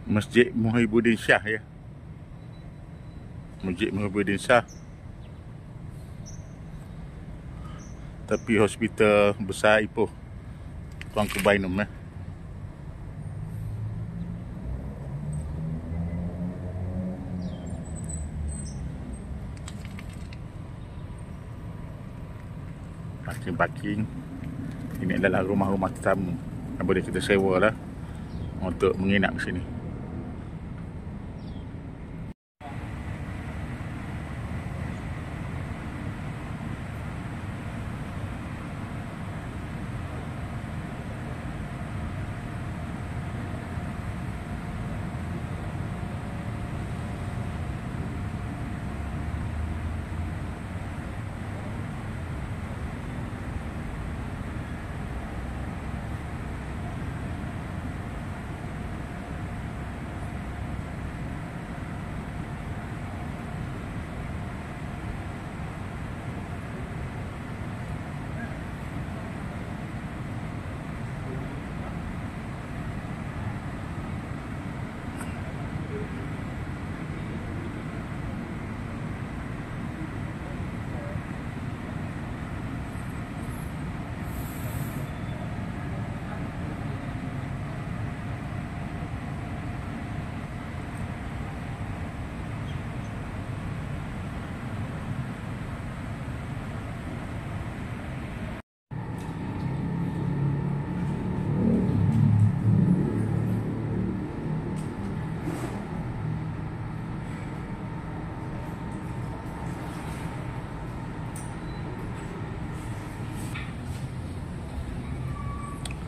Masjid Muhyiddin Shah ya. Masjid Muhyiddin Shah. Tepi hospital besar Ipoh Tuanku Bainum ya. Parking-parking. Ini adalah rumah-rumah tetamu yang boleh kita sewa lah untuk menginap di sini.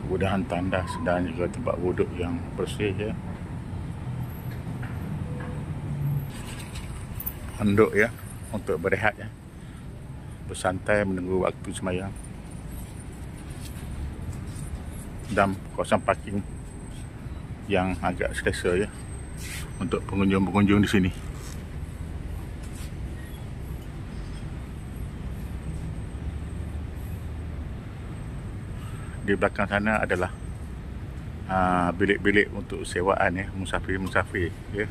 Kemudahan tandas dan juga tempat wuduk yang bersih ya. Handuk ya untuk berehat ya. Bersantai menunggu waktu sembahyang. Dan kawasan parking yang agak selesa ya untuk pengunjung-pengunjung di sini. Di belakang sana adalah bilik-bilik untuk sewaan ya, musafir-musafir ya,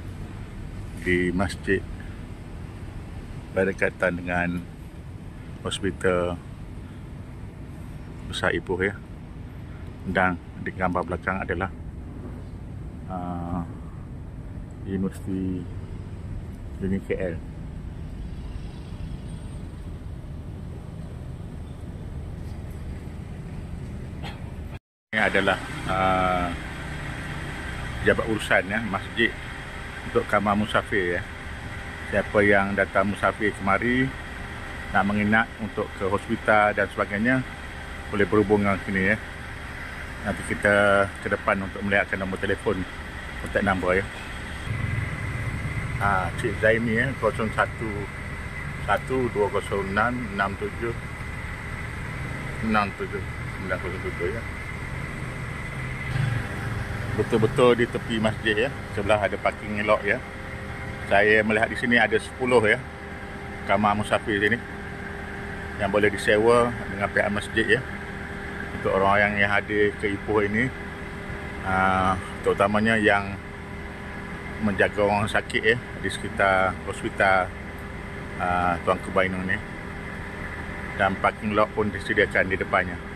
di masjid berdekatan dengan hospital besar Ipoh ya. Dan di gambar belakang adalah Universiti Uni KL. Ini adalah jabat urusan ya, masjid untuk kamar musafir ya. Siapa yang datang musafir kemari nak menginap untuk ke hospital dan sebagainya, boleh berhubung dengan sini ya. Nanti kita ke depan untuk melihatkan nombor telefon, kontak nombor ya. Cik Zaimi ya, 01 1206 67 907 ya. Betul-betul di tepi masjid ya. Sebelah ada parking lot ya. Saya melihat di sini ada 10 ya kamar musafir sini yang boleh disewa dengan pihak masjid ya. Untuk orang yang hadir ke Ipoh ini, terutamanya yang menjaga orang sakit ya di sekitar hospital Tuanku Bainum ni. Dan parking lot pun disediakan di depannya.